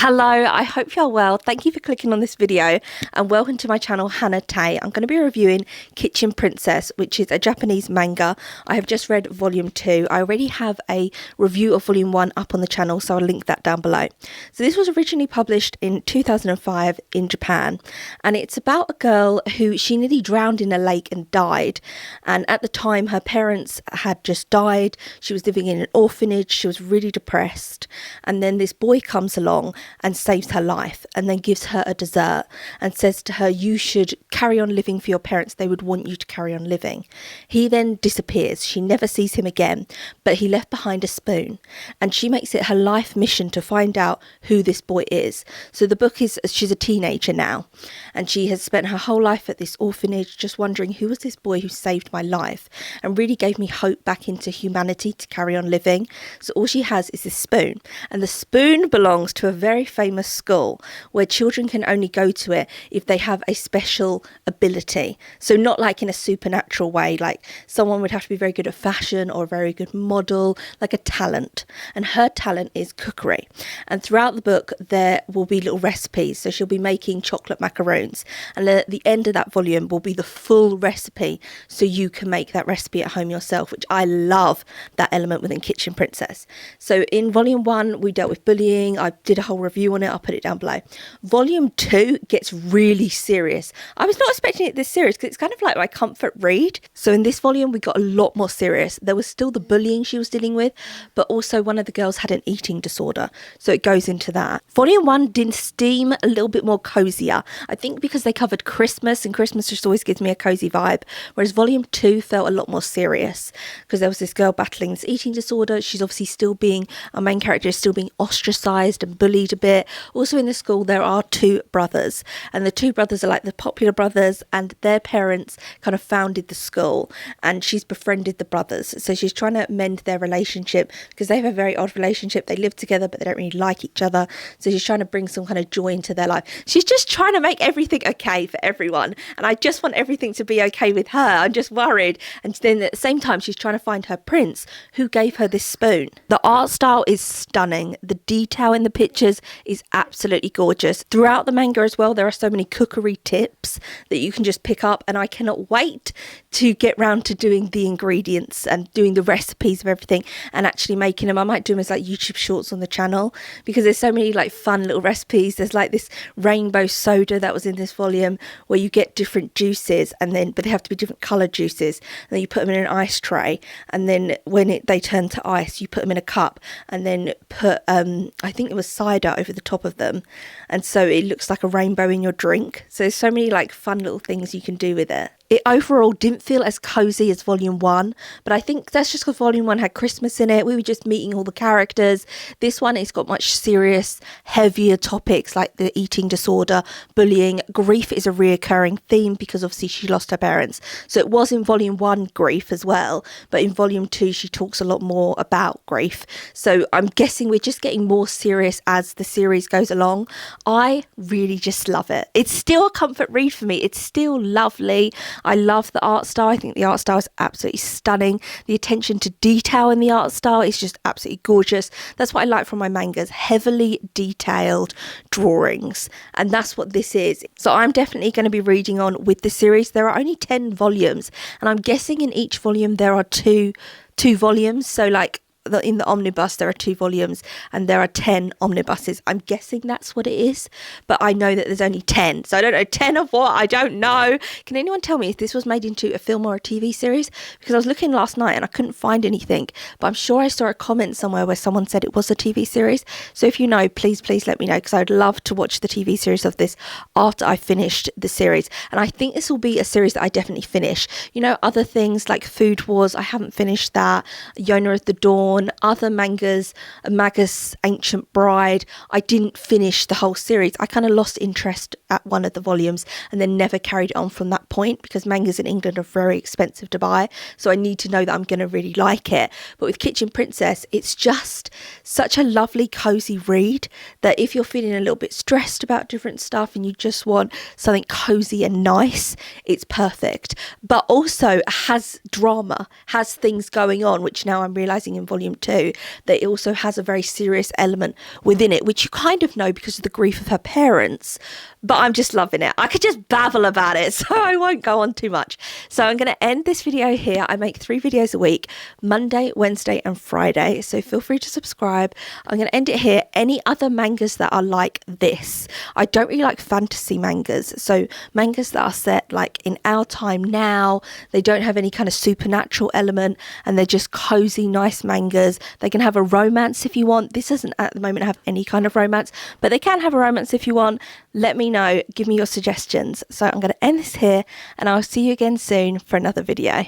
Hello, I hope you're well. Thank you for clicking on this video and welcome to my channel Hannah Tay. I'm going to be reviewing Kitchen Princess, which is a Japanese manga. I have just read volume 2. I already have a review of volume 1 up on the channel, so I'll link that down below. So this was originally published in 2005 in Japan, and it's about a girl who she nearly drowned in a lake and died. And at the time her parents had just died. She was living in an orphanage. She was really depressed, and then this boy comes along and saves her life and then gives her a dessert and says to her, you should carry on living for your parents. They would want you to carry on living. He then disappears. She never sees him again, but he left behind a spoon, and she makes it her life mission to find out who this boy is. So the book is, she's a teenager now, and she has spent her whole life at this orphanage just wondering, who was this boy who saved my life and really gave me hope back into humanity to carry on living. So all she has is this spoon, and the spoon belongs to a very famous school where children can only go to it if they have a special ability. So not like in a supernatural way, like someone would have to be very good at fashion or a very good model, like a talent. And her talent is cookery. And throughout the book there will be little recipes. So she'll be making chocolate macaroons, and at the end of that volume will be the full recipe, so you can make that recipe at home yourself, which I love that element within Kitchen Princess. So in volume 1 we dealt with bullying. I did a whole review on it. I'll put it down below. Volume 2 gets really serious. I was not expecting it this serious because it's kind of like my comfort read. So in this volume we got a lot more serious. There was still the bullying she was dealing with, but also one of the girls had an eating disorder, so it goes into that. Volume 1 did seem a little bit more cozier, I think because they covered Christmas, and Christmas just always gives me a cozy vibe, whereas volume 2 felt a lot more serious because there was this girl battling this eating disorder. She's obviously still being, our main character is still being ostracized and bullied a bit. Also in the school there are 2 brothers, and the 2 brothers are like the popular brothers, and their parents kind of founded the school, and she's befriended the brothers, so she's trying to mend their relationship because they have a very odd relationship. They live together but they don't really like each other, so she's trying to bring some kind of joy into their life. She's just trying to make everything okay for everyone, and I just want everything to be okay with her. I'm just worried. And then at the same time she's trying to find her prince who gave her this spoon. The art style is stunning. The detail in the pictures is absolutely gorgeous. Throughout the manga as well there are so many cookery tips that you can just pick up, and I cannot wait to get round to doing the ingredients and doing the recipes of everything and actually making them. I might do them as like YouTube shorts on the channel because there's so many like fun little recipes. There's like this rainbow soda that was in this volume where you get different juices, and then but they have to be different coloured juices, and then you put them in an ice tray, and then when they turn to ice you put them in a cup and then put I think it was cider over the top of them, and so it looks like a rainbow in your drink. So there's so many like fun little things you can do with it. It overall didn't feel as cozy as volume 1, but I think that's just because volume 1 had Christmas in it. We were just meeting all the characters. This one, it's got much serious, heavier topics like the eating disorder, bullying. Grief is a reoccurring theme because obviously she lost her parents. So it was in volume 1 grief as well, but in volume 2 she talks a lot more about grief. So I'm guessing we're just getting more serious as the series goes along. I really just love it. It's still a comfort read for me. It's still lovely. I love the art style. I think the art style is absolutely stunning. The attention to detail in the art style is just absolutely gorgeous. That's what I like from my mangas, heavily detailed drawings, and that's what this is. So I'm definitely going to be reading on with the series. There are only 10 volumes, and I'm guessing in each volume there are two volumes. So like in the omnibus there are 2 volumes and there are 10 omnibuses. I'm guessing that's what it is, but I know that there's only 10, so I don't know 10 of what. I don't know. Can anyone tell me if this was made into a film or a TV series? Because I was looking last night and I couldn't find anything, but I'm sure I saw a comment somewhere where someone said it was a TV series. So if you know, please let me know, because I'd love to watch the TV series of this after I finished the series. And I think this will be a series that I definitely finish. You know, other things like Food Wars, I haven't finished that. Yona of the Dawn, other mangas, Magus Ancient Bride, I didn't finish the whole series. I kind of lost interest at one of the volumes and then never carried it on from that point, because mangas in England are very expensive to buy, so I need to know that I'm going to really like it. But with Kitchen Princess, it's just such a lovely cozy read that if you're feeling a little bit stressed about different stuff and you just want something cozy and nice, it's perfect. But also has drama, has things going on, which now I'm realizing in volume 2 that it also has a very serious element within it, which you kind of know because of the grief of her parents. But I'm just loving it. I could just babble about it, so I won't go on too much. So I'm going to end this video here. I make 3 videos a week, Monday, Wednesday and Friday, so feel free to subscribe. I'm going to end it here. Any other mangas that are like this? I don't really like fantasy mangas, so mangas that are set like in our time now, they don't have any kind of supernatural element and they're just cozy, nice mangas. They can have a romance if you want. This doesn't at the moment have any kind of romance, but they can have a romance if you want. Let me know, give me your suggestions. So I'm going to end this here and I'll see you again soon for another video.